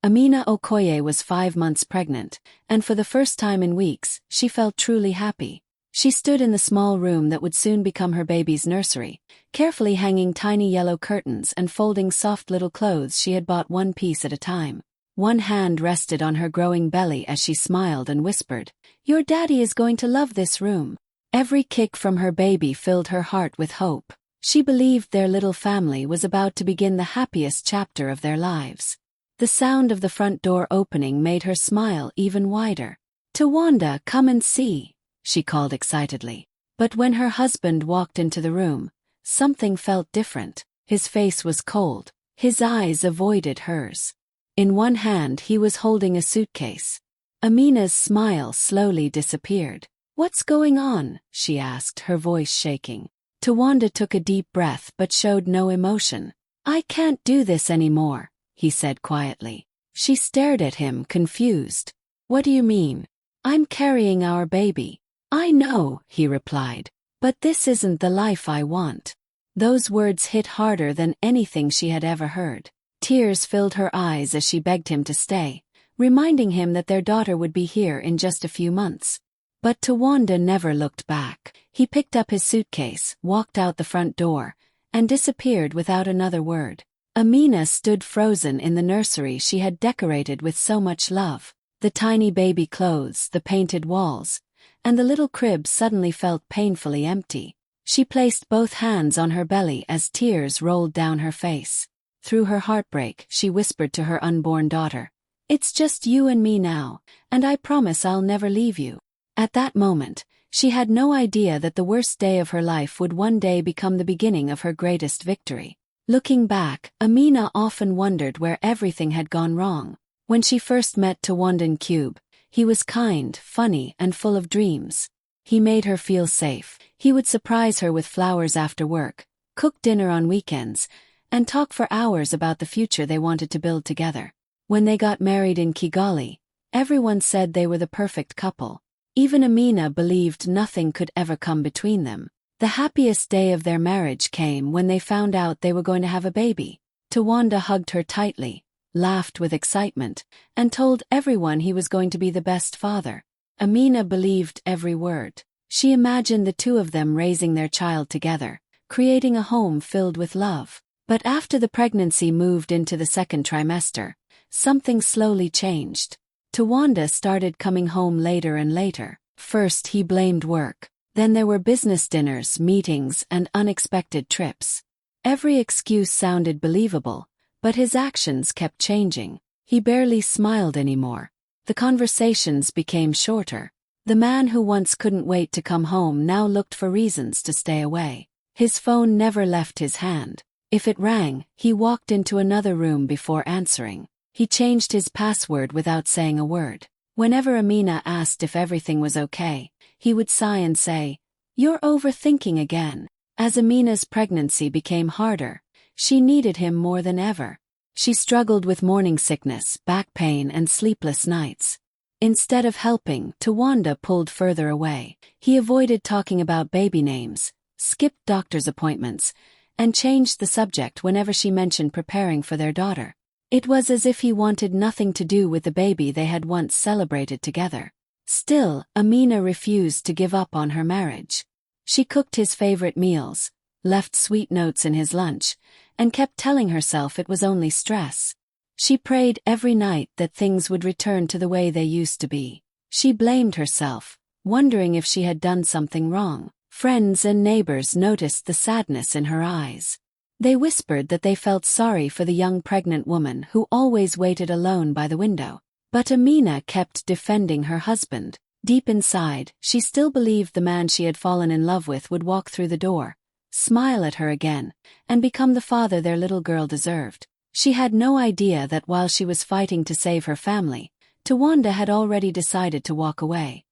Amina Okoye was 5 months pregnant, and for the first time in weeks, she felt truly happy. She stood in the small room that would soon become her baby's nursery, carefully hanging tiny yellow curtains and folding soft little clothes she had bought one piece at a time. One hand rested on her growing belly as she smiled and whispered, "Your daddy is going to love this room." Every kick from her baby filled her heart with hope. She believed their little family was about to begin the happiest chapter of their lives. The sound of the front door opening made her smile even wider. "Tawanda, come and see," she called excitedly. But when her husband walked into the room, something felt different. His face was cold. His eyes avoided hers. In one hand he was holding a suitcase. Amina's smile slowly disappeared. "What's going on?" she asked, her voice shaking. Tawanda took a deep breath but showed no emotion. "I can't do this anymore," he said quietly. She stared at him, confused. "What do you mean?" "I'm carrying our baby." "I know," he replied, "but this isn't the life I want." Those words hit harder than anything she had ever heard. Tears filled her eyes as she begged him to stay, reminding him that their daughter would be here in just a few months. But Tawanda never looked back. He picked up his suitcase, walked out the front door, and disappeared without another word. Amina stood frozen in the nursery she had decorated with so much love. The tiny baby clothes, the painted walls, and the little crib suddenly felt painfully empty. She placed both hands on her belly as tears rolled down her face. Through her heartbreak, she whispered to her unborn daughter, "It's just you and me now, and I promise I'll never leave you." At that moment, she had no idea that the worst day of her life would one day become the beginning of her greatest victory. Looking back, Amina often wondered where everything had gone wrong. When she first met Tawandan Cube, he was kind, funny, and full of dreams. He made her feel safe. He would surprise her with flowers after work, cook dinner on weekends, and talk for hours about the future they wanted to build together. When they got married in Kigali, everyone said they were the perfect couple. Even Amina believed nothing could ever come between them. The happiest day of their marriage came when they found out they were going to have a baby. Tawanda hugged her tightly, laughed with excitement, and told everyone he was going to be the best father. Amina believed every word. She imagined the two of them raising their child together, creating a home filled with love. But after the pregnancy moved into the second trimester, something slowly changed. Tawanda started coming home later and later. First he blamed work. Then there were business dinners, meetings, and unexpected trips. Every excuse sounded believable, but his actions kept changing. He barely smiled anymore. The conversations became shorter. The man who once couldn't wait to come home now looked for reasons to stay away. His phone never left his hand. If it rang, he walked into another room before answering. He changed his password without saying a word. Whenever Amina asked if everything was okay, he would sigh and say, "You're overthinking again." As Amina's pregnancy became harder, she needed him more than ever. She struggled with morning sickness, back pain, and sleepless nights. Instead of helping, Tawanda pulled further away. He avoided talking about baby names, skipped doctor's appointments, and changed the subject whenever she mentioned preparing for their daughter. It was as if he wanted nothing to do with the baby they had once celebrated together. Still, Amina refused to give up on her marriage. She cooked his favorite meals, left sweet notes in his lunch, and kept telling herself it was only stress. She prayed every night that things would return to the way they used to be. She blamed herself, wondering if she had done something wrong. Friends and neighbors noticed the sadness in her eyes. They whispered that they felt sorry for the young pregnant woman who always waited alone by the window. But Amina kept defending her husband. Deep inside, she still believed the man she had fallen in love with would walk through the door, smile at her again, and become the father their little girl deserved. She had no idea that while she was fighting to save her family, Tawanda had already decided to walk away.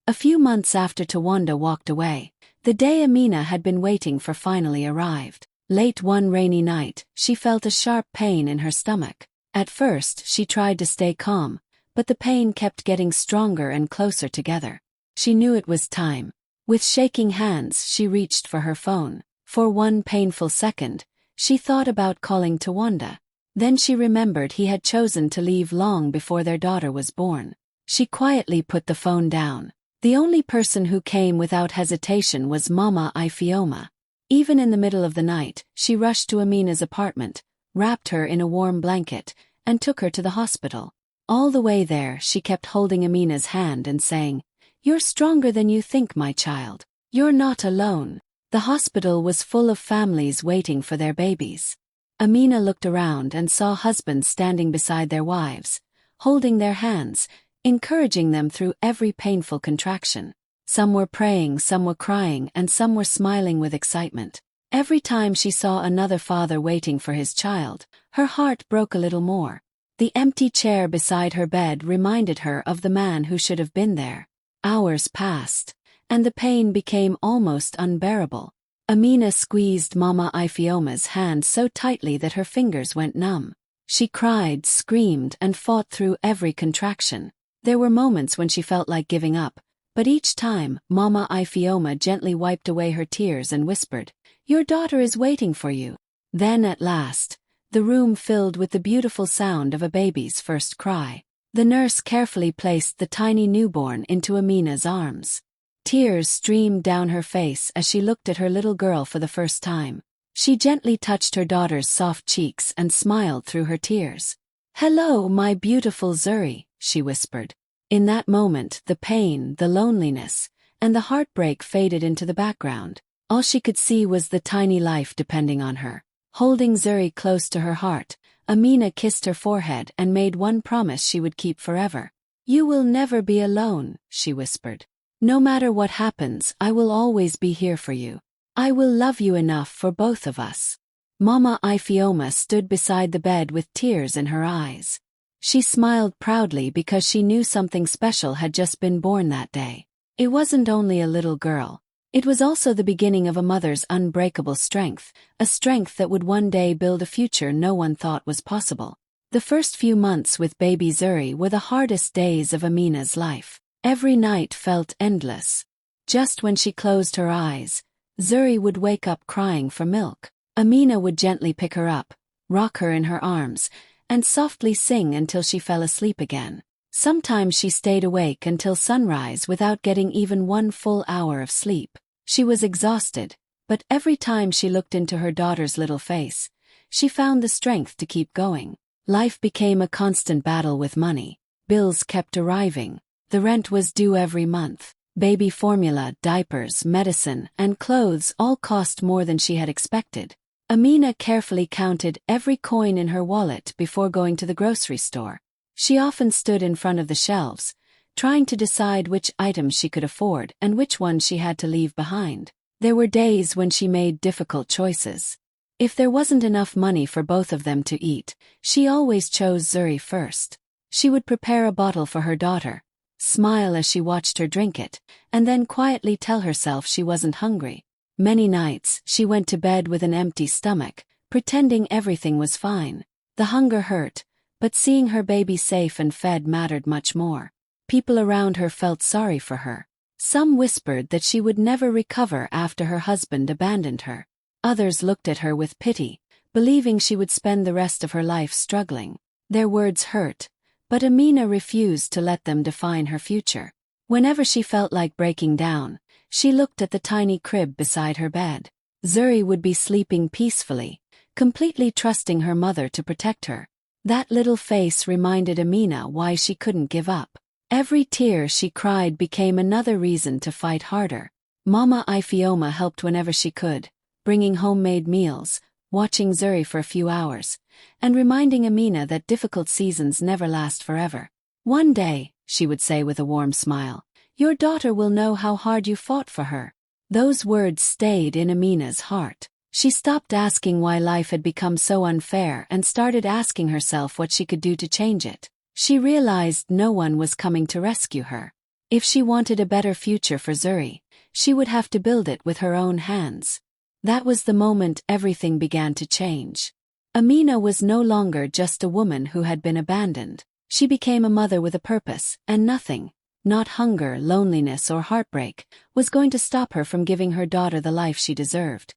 A few months after Tawanda walked away, the day Amina had been waiting for finally arrived. Late one rainy night, she felt a sharp pain in her stomach. At first, she tried to stay calm, but the pain kept getting stronger and closer together. She knew it was time. With shaking hands, she reached for her phone. For one painful second, she thought about calling Tawanda. Then she remembered he had chosen to leave long before their daughter was born. She quietly put the phone down. The only person who came without hesitation was Mama Ifioma. Even in the middle of the night, she rushed to Amina's apartment, wrapped her in a warm blanket, and took her to the hospital. All the way there, she kept holding Amina's hand and saying, "You're stronger than you think, my child. You're not alone." The hospital was full of families waiting for their babies. Amina looked around and saw husbands standing beside their wives, holding their hands, encouraging them through every painful contraction. Some were praying, some were crying, and some were smiling with excitement. Every time she saw another father waiting for his child, her heart broke a little more. The empty chair beside her bed reminded her of the man who should have been there. Hours passed, and the pain became almost unbearable. Amina squeezed Mama Ifioma's hand so tightly that her fingers went numb. She cried, screamed, and fought through every contraction. There were moments when she felt like giving up, but each time, Mama Ifioma gently wiped away her tears and whispered, "Your daughter is waiting for you." Then at last, the room filled with the beautiful sound of a baby's first cry. The nurse carefully placed the tiny newborn into Amina's arms. Tears streamed down her face as she looked at her little girl for the first time. She gently touched her daughter's soft cheeks and smiled through her tears. "Hello, my beautiful Zuri," she whispered. In that moment, the pain, the loneliness, and the heartbreak faded into the background. All she could see was the tiny life depending on her. Holding Zuri close to her heart, Amina kissed her forehead and made one promise she would keep forever. "You will never be alone," she whispered. "No matter what happens, I will always be here for you. I will love you enough for both of us." Mama Ifioma stood beside the bed with tears in her eyes. She smiled proudly because she knew something special had just been born that day. It wasn't only a little girl. It was also the beginning of a mother's unbreakable strength, a strength that would one day build a future no one thought was possible. The first few months with baby Zuri were the hardest days of Amina's life. Every night felt endless. Just when she closed her eyes, Zuri would wake up crying for milk. Amina would gently pick her up, rock her in her arms, and softly sing until she fell asleep again. Sometimes she stayed awake until sunrise without getting even one full hour of sleep. She was exhausted, but every time she looked into her daughter's little face, she found the strength to keep going. Life became a constant battle with money. Bills kept arriving. The rent was due every month. Baby formula, diapers, medicine, and clothes all cost more than she had expected. Amina carefully counted every coin in her wallet before going to the grocery store. She often stood in front of the shelves, trying to decide which items she could afford and which ones she had to leave behind. There were days when she made difficult choices. If there wasn't enough money for both of them to eat, she always chose Zuri first. She would prepare a bottle for her daughter, smile as she watched her drink it, and then quietly tell herself she wasn't hungry. Many nights, she went to bed with an empty stomach, pretending everything was fine. The hunger hurt, but seeing her baby safe and fed mattered much more. People around her felt sorry for her. Some whispered that she would never recover after her husband abandoned her. Others looked at her with pity, believing she would spend the rest of her life struggling. Their words hurt, but Amina refused to let them define her future. Whenever she felt like breaking down, she looked at the tiny crib beside her bed. Zuri would be sleeping peacefully, completely trusting her mother to protect her. That little face reminded Amina why she couldn't give up. Every tear she cried became another reason to fight harder. Mama Ifioma helped whenever she could, bringing homemade meals, watching Zuri for a few hours, and reminding Amina that difficult seasons never last forever. "One day," she would say with a warm smile, "your daughter will know how hard you fought for her." Those words stayed in Amina's heart. She stopped asking why life had become so unfair and started asking herself what she could do to change it. She realized no one was coming to rescue her. If she wanted a better future for Zuri, she would have to build it with her own hands. That was the moment everything began to change. Amina was no longer just a woman who had been abandoned. She became a mother with a purpose, and nothing, not hunger, loneliness, or heartbreak, was going to stop her from giving her daughter the life she deserved.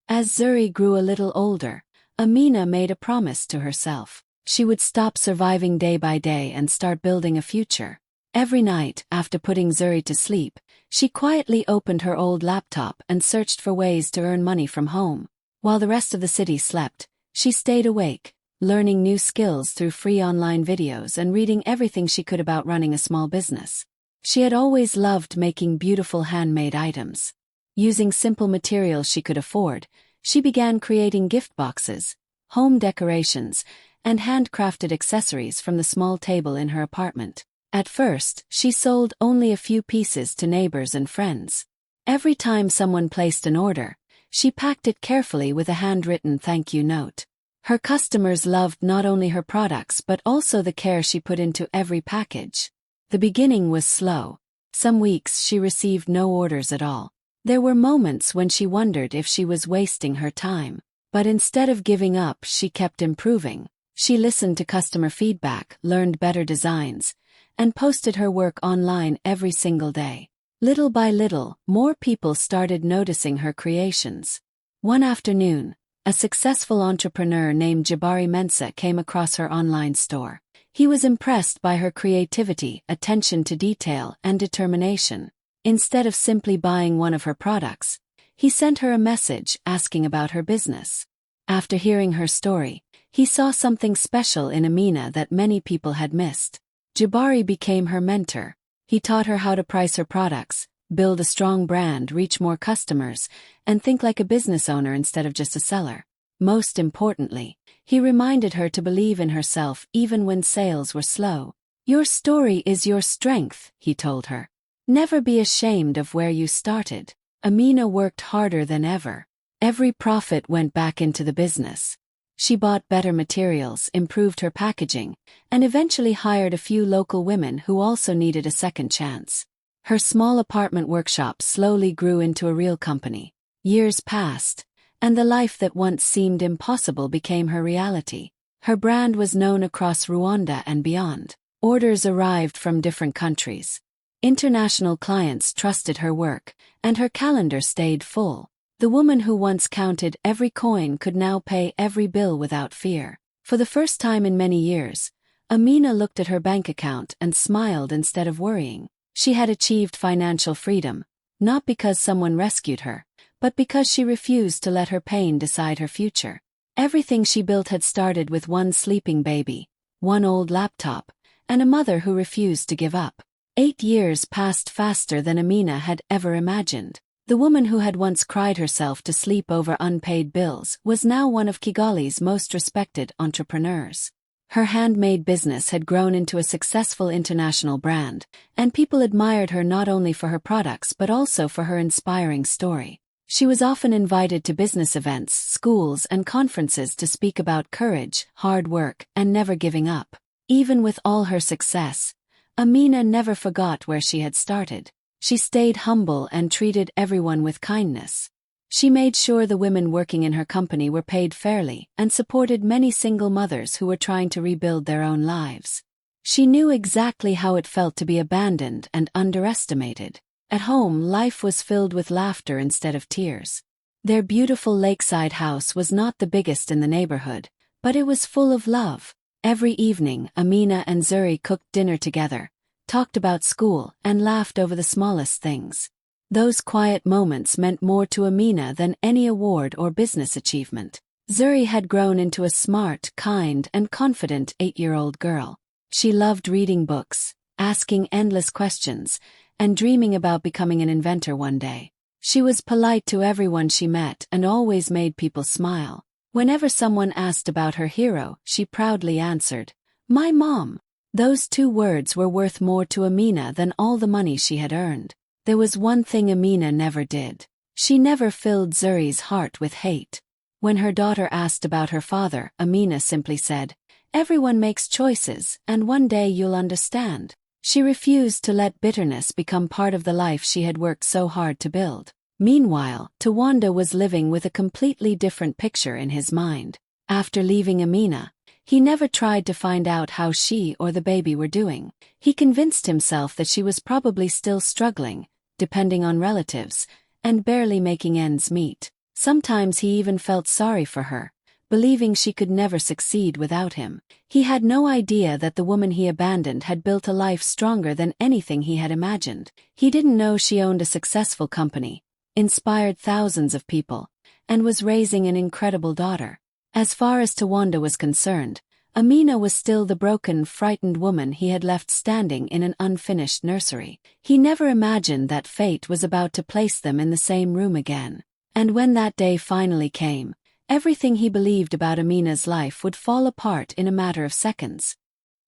As Zuri grew a little older, Amina made a promise to herself. She would stop surviving day by day and start building a future. Every night, after putting Zuri to sleep, she quietly opened her old laptop and searched for ways to earn money from home. While the rest of the city slept, she stayed awake, learning new skills through free online videos and reading everything she could about running a small business. She had always loved making beautiful handmade items. Using simple materials she could afford, she began creating gift boxes, home decorations, and handcrafted accessories from the small table in her apartment. At first, she sold only a few pieces to neighbors and friends. Every time someone placed an order, she packed it carefully with a handwritten thank you note. Her customers loved not only her products but also the care she put into every package. The beginning was slow. Some weeks she received no orders at all. There were moments when she wondered if she was wasting her time. But instead of giving up, she kept improving. She listened to customer feedback, learned better designs, and posted her work online every single day. Little by little, more people started noticing her creations. One afternoon, a successful entrepreneur named Jabari Mensa came across her online store. He was impressed by her creativity, attention to detail, and determination. Instead of simply buying one of her products, he sent her a message asking about her business. After hearing her story, he saw something special in Amina that many people had missed. Jabari became her mentor. He taught her how to price her products, build a strong brand, reach more customers, and think like a business owner instead of just a seller. Most importantly, he reminded her to believe in herself even when sales were slow. "Your story is your strength," he told her. "Never be ashamed of where you started." Amina worked harder than ever. Every profit went back into the business. She bought better materials, improved her packaging, and eventually hired a few local women who also needed a second chance. Her small apartment workshop slowly grew into a real company. Years passed, and the life that once seemed impossible became her reality. Her brand was known across Rwanda and beyond. Orders arrived from different countries. International clients trusted her work, and her calendar stayed full. The woman who once counted every coin could now pay every bill without fear. For the first time in many years, Amina looked at her bank account and smiled instead of worrying. She had achieved financial freedom, not because someone rescued her, but because she refused to let her pain decide her future. Everything she built had started with one sleeping baby, one old laptop, and a mother who refused to give up. 8 years passed faster than Amina had ever imagined. The woman who had once cried herself to sleep over unpaid bills was now one of Kigali's most respected entrepreneurs. Her handmade business had grown into a successful international brand, and people admired her not only for her products but also for her inspiring story. She was often invited to business events, schools, and conferences to speak about courage, hard work, and never giving up. Even with all her success, Amina never forgot where she had started. She stayed humble and treated everyone with kindness. She made sure the women working in her company were paid fairly and supported many single mothers who were trying to rebuild their own lives. She knew exactly how it felt to be abandoned and underestimated. At home, life was filled with laughter instead of tears. Their beautiful lakeside house was not the biggest in the neighborhood, but it was full of love. Every evening, Amina and Zuri cooked dinner together, talked about school, and laughed over the smallest things. Those quiet moments meant more to Amina than any award or business achievement. Zuri had grown into a smart, kind, and confident 8-year-old girl. She loved reading books, asking endless questions, and dreaming about becoming an inventor one day. She was polite to everyone she met and always made people smile. Whenever someone asked about her hero, she proudly answered, "My mom." Those 2 words were worth more to Amina than all the money she had earned. There was one thing Amina never did. She never filled Zuri's heart with hate. When her daughter asked about her father, Amina simply said, "Everyone makes choices, and one day you'll understand." She refused to let bitterness become part of the life she had worked so hard to build. Meanwhile, Tawanda was living with a completely different picture in his mind. After leaving Amina, he never tried to find out how she or the baby were doing. He convinced himself that she was probably still struggling, depending on relatives, and barely making ends meet. Sometimes he even felt sorry for her, believing she could never succeed without him. He had no idea that the woman he abandoned had built a life stronger than anything he had imagined. He didn't know she owned a successful company, inspired thousands of people, and was raising an incredible daughter. As far as Tawanda was concerned, Amina was still the broken, frightened woman he had left standing in an unfinished nursery. He never imagined that fate was about to place them in the same room again. And when that day finally came, everything he believed about Amina's life would fall apart in a matter of seconds.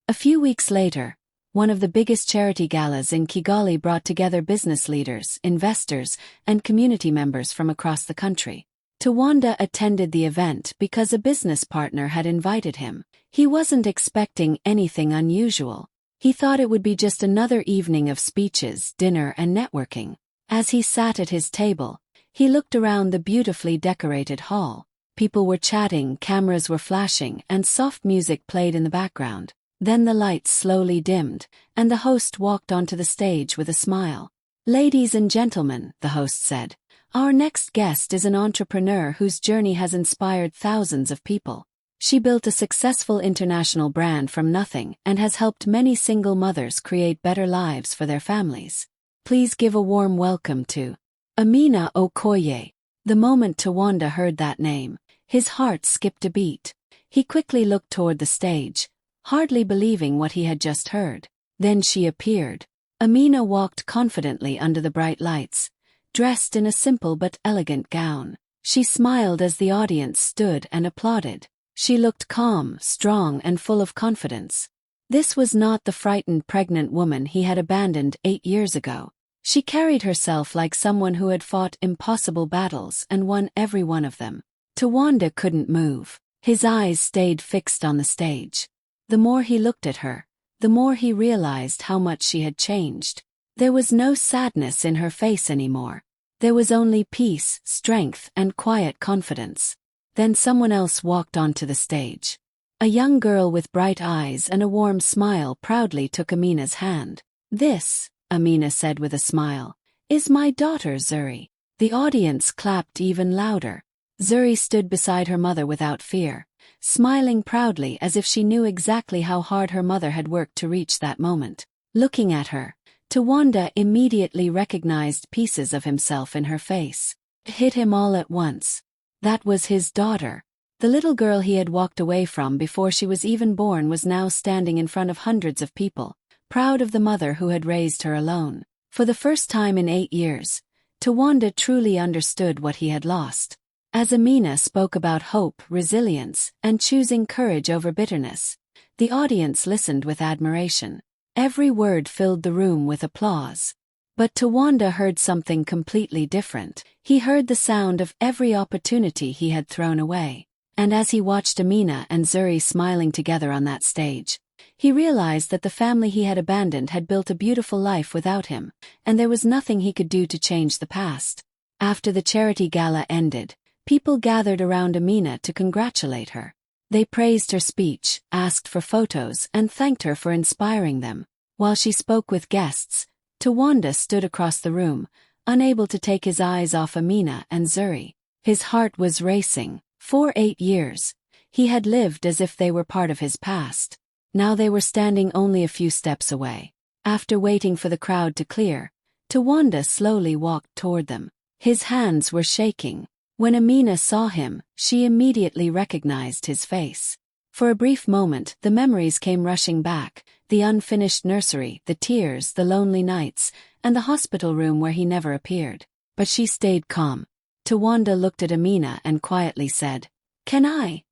A few weeks later, one of the biggest charity galas in Kigali brought together business leaders, investors, and community members from across the country. Tawanda attended the event because a business partner had invited him. He wasn't expecting anything unusual. He thought it would be just another evening of speeches, dinner, and networking. As he sat at his table, he looked around the beautifully decorated hall. People were chatting, cameras were flashing, and soft music played in the background. Then the lights slowly dimmed, and the host walked onto the stage with a smile. "Ladies and gentlemen," the host said, "our next guest is an entrepreneur whose journey has inspired thousands of people. She built a successful international brand from nothing and has helped many single mothers create better lives for their families. Please give a warm welcome to Amina Okoye." The moment Tawanda heard that name, his heart skipped a beat. He quickly looked toward the stage, hardly believing what he had just heard. Then she appeared. Amina walked confidently under the bright lights, dressed in a simple but elegant gown. She smiled as the audience stood and applauded. She looked calm, strong, and full of confidence. This was not the frightened pregnant woman he had abandoned 8 years ago. She carried herself like someone who had fought impossible battles and won every one of them. Tawanda couldn't move. His eyes stayed fixed on the stage. The more he looked at her, the more he realized how much she had changed. There was no sadness in her face anymore. There was only peace, strength, and quiet confidence. Then someone else walked onto the stage. A young girl with bright eyes and a warm smile proudly took Amina's hand. "This," Amina said with a smile, "is my daughter Zuri." The audience clapped even louder. Zuri stood beside her mother without fear, smiling proudly as if she knew exactly how hard her mother had worked to reach that moment. Looking at her, Tawanda immediately recognized pieces of himself in her face. It hit him all at once. That was his daughter. The little girl he had walked away from before she was even born was now standing in front of hundreds of people, proud of the mother who had raised her alone. For the first time in 8 years, Tawanda truly understood what he had lost. As Amina spoke about hope, resilience, and choosing courage over bitterness, the audience listened with admiration. Every word filled the room with applause. But Tawanda heard something completely different. He heard the sound of every opportunity he had thrown away. And as he watched Amina and Zuri smiling together on that stage, he realized that the family he had abandoned had built a beautiful life without him, and there was nothing he could do to change the past. After the charity gala ended, people gathered around Amina to congratulate her. They praised her speech, asked for photos, and thanked her for inspiring them. While she spoke with guests, Tawanda stood across the room, unable to take his eyes off Amina and Zuri. His heart was racing. For 8 years, he had lived as if they were part of his past. Now they were standing only a few steps away. After waiting for the crowd to clear, Tawanda slowly walked toward them. His hands were shaking. When Amina saw him, she immediately recognized his face. For a brief moment, the memories came rushing back, the unfinished nursery, the tears, the lonely nights, and the hospital room where he never appeared. But she stayed calm. Tawanda looked at Amina and quietly said, Can I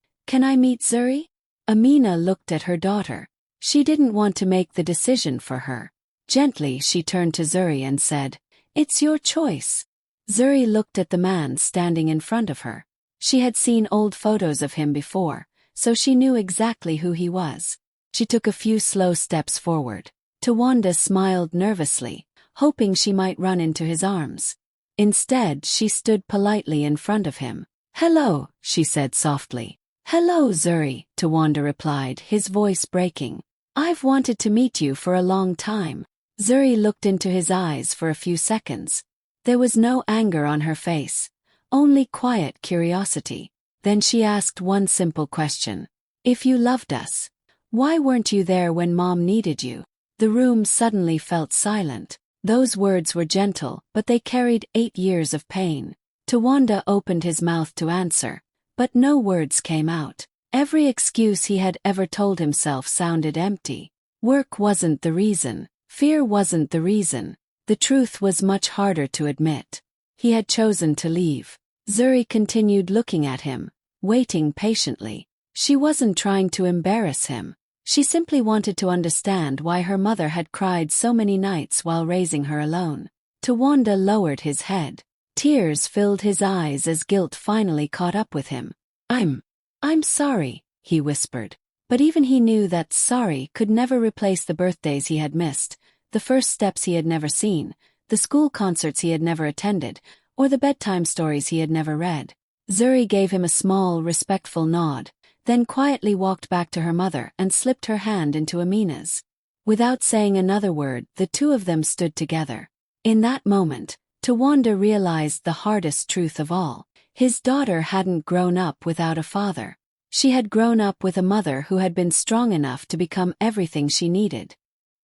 meet Zuri?" Amina looked at her daughter. She didn't want to make the decision for her. Gently, she turned to Zuri and said, "It's your choice." Zuri looked at the man standing in front of her. She had seen old photos of him before, so she knew exactly who he was. She took a few slow steps forward. Tawanda smiled nervously, hoping she might run into his arms. Instead, she stood politely in front of him. "Hello," she said softly. "Hello, Zuri," Tawanda replied, his voice breaking. "I've wanted to meet you for a long time." Zuri looked into his eyes for a few seconds. There was no anger on her face, only quiet curiosity. Then she asked one simple question. If you loved us, why weren't you there when Mom needed you? The room suddenly felt silent. Those words were gentle, but they carried 8 years of pain. Tawanda opened his mouth to answer, but no words came out. Every excuse he had ever told himself sounded empty. Work wasn't the reason. Fear wasn't the reason. The truth was much harder to admit. He had chosen to leave. Zuri continued looking at him, waiting patiently. She wasn't trying to embarrass him. She simply wanted to understand why her mother had cried so many nights while raising her alone. Tawanda lowered his head. Tears filled his eyes as guilt finally caught up with him. I'm sorry, he whispered. But even he knew that sorry could never replace the birthdays he had missed, the first steps he had never seen, the school concerts he had never attended, or the bedtime stories he had never read. Zuri gave him a small, respectful nod, then quietly walked back to her mother and slipped her hand into Amina's. Without saying another word, the two of them stood together. In that moment, Tawanda realized the hardest truth of all. His daughter hadn't grown up without a father. She had grown up with a mother who had been strong enough to become everything she needed.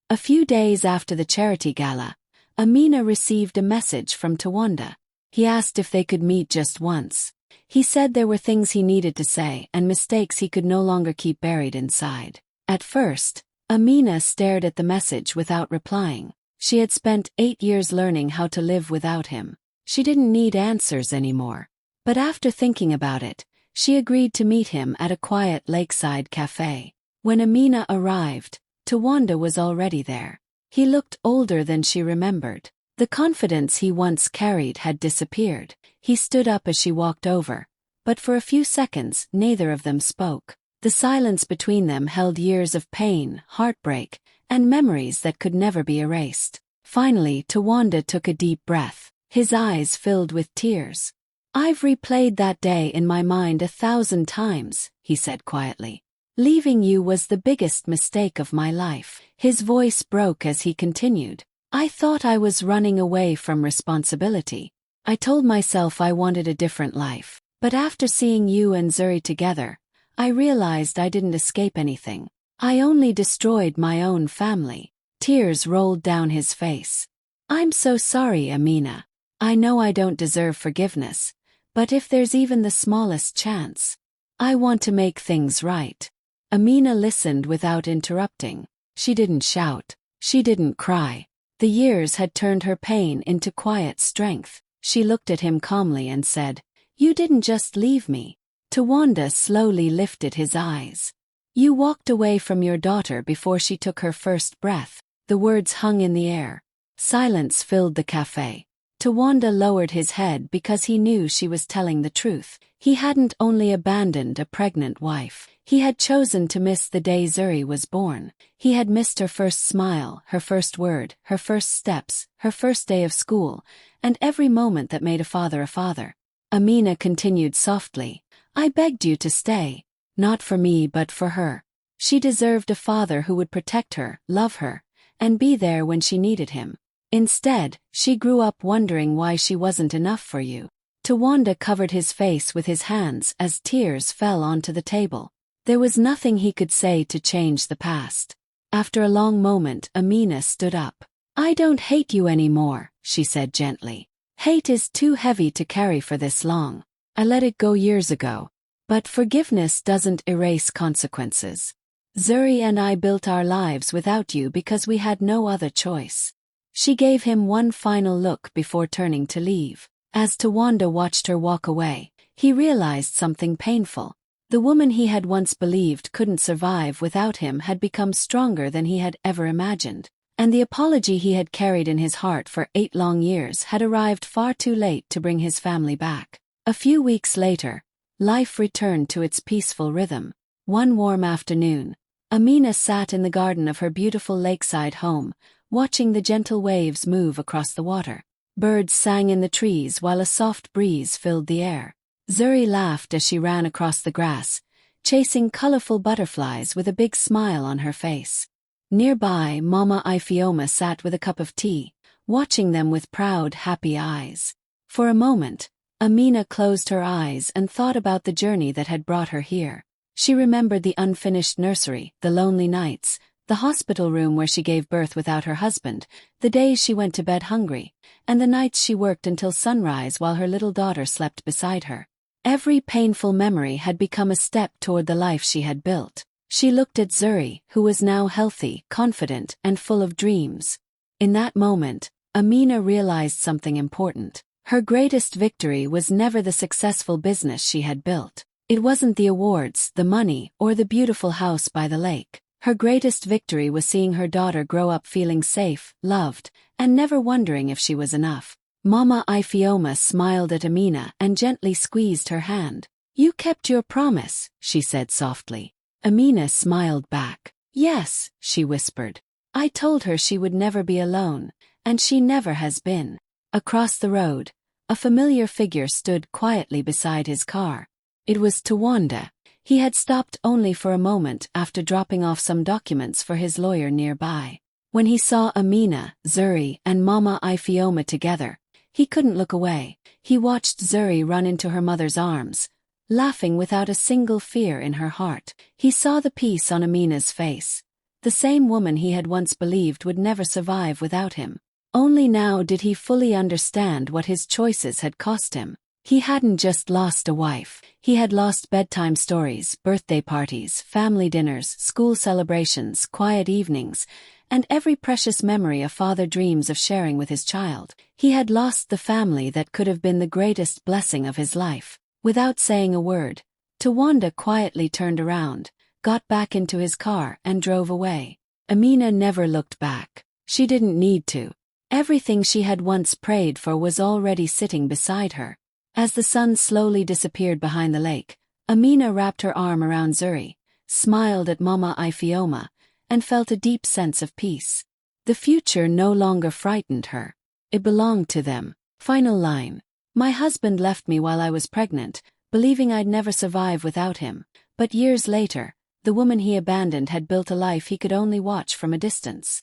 A few days after the charity gala, Amina received a message from Tawanda. He asked if they could meet just once. He said there were things he needed to say and mistakes he could no longer keep buried inside. At first, Amina stared at the message without replying. She had spent 8 years learning how to live without him. She didn't need answers anymore. But after thinking about it, she agreed to meet him at a quiet lakeside cafe. When Amina arrived, Tawanda was already there. He looked older than she remembered. The confidence he once carried had disappeared. He stood up as she walked over, but for a few seconds neither of them spoke. The silence between them held years of pain, heartbreak, and memories that could never be erased. Finally, Tawanda took a deep breath. His eyes filled with tears. I've replayed that day in my mind 1,000 times, he said quietly. Leaving you was the biggest mistake of my life. His voice broke as he continued. I thought I was running away from responsibility. I told myself I wanted a different life. But after seeing you and Zuri together, I realized I didn't escape anything. I only destroyed my own family. Tears rolled down his face. I'm so sorry, Amina. I know I don't deserve forgiveness, but if there's even the smallest chance, I want to make things right. Amina listened without interrupting. She didn't shout. She didn't cry. The years had turned her pain into quiet strength. She looked at him calmly and said, You didn't just leave me. Tawanda slowly lifted his eyes. You walked away from your daughter before she took her first breath. The words hung in the air. Silence filled the cafe. Tawanda lowered his head because he knew she was telling the truth. He hadn't only abandoned a pregnant wife. He had chosen to miss the day Zuri was born. He had missed her first smile, her first word, her first steps, her first day of school, and every moment that made a father a father. Amina continued softly, I begged you to stay. Not for me but for her. She deserved a father who would protect her, love her, and be there when she needed him. Instead, she grew up wondering why she wasn't enough for you. Tawanda covered his face with his hands as tears fell onto the table. There was nothing he could say to change the past. After a long moment, Amina stood up. I don't hate you anymore, she said gently. Hate is too heavy to carry for this long. I let it go years ago. But forgiveness doesn't erase consequences. Zuri and I built our lives without you because we had no other choice. She gave him one final look before turning to leave. As Tawanda watched her walk away, he realized something painful. The woman he had once believed couldn't survive without him had become stronger than he had ever imagined. And the apology he had carried in his heart for 8 long years had arrived far too late to bring his family back. A few weeks later, life returned to its peaceful rhythm. One warm afternoon, Amina sat in the garden of her beautiful lakeside home, watching the gentle waves move across the water. Birds sang in the trees while a soft breeze filled the air. Zuri laughed as she ran across the grass, chasing colorful butterflies with a big smile on her face. Nearby, Mama Ifioma sat with a cup of tea, watching them with proud, happy eyes. For a moment, Amina closed her eyes and thought about the journey that had brought her here. She remembered the unfinished nursery, the lonely nights, the hospital room where she gave birth without her husband, the days she went to bed hungry, and the nights she worked until sunrise while her little daughter slept beside her. Every painful memory had become a step toward the life she had built. She looked at Zuri, who was now healthy, confident, and full of dreams. In that moment, Amina realized something important. Her greatest victory was never the successful business she had built. It wasn't the awards, the money, or the beautiful house by the lake. Her greatest victory was seeing her daughter grow up feeling safe, loved, and never wondering if she was enough. Mama Ifioma smiled at Amina and gently squeezed her hand. "You kept your promise," she said softly. Amina smiled back. "Yes," she whispered. "I told her she would never be alone, and she never has been." Across the road, a familiar figure stood quietly beside his car. It was Tawanda. He had stopped only for a moment after dropping off some documents for his lawyer nearby. When he saw Amina, Zuri, and Mama Ifioma together, he couldn't look away. He watched Zuri run into her mother's arms, laughing without a single fear in her heart. He saw the peace on Amina's face, the same woman he had once believed would never survive without him. Only now did he fully understand what his choices had cost him. He hadn't just lost a wife, he had lost bedtime stories, birthday parties, family dinners, school celebrations, quiet evenings, and every precious memory a father dreams of sharing with his child. He had lost the family that could have been the greatest blessing of his life. Without saying a word, Tawanda quietly turned around, got back into his car, and drove away. Amina never looked back. She didn't need to. Everything she had once prayed for was already sitting beside her. As the sun slowly disappeared behind the lake, Amina wrapped her arm around Zuri, smiled at Mama Ifioma, and felt a deep sense of peace. The future no longer frightened her. It belonged to them. Final line. "My husband left me while I was pregnant, believing I'd never survive without him, but years later, the woman he abandoned had built a life he could only watch from a distance.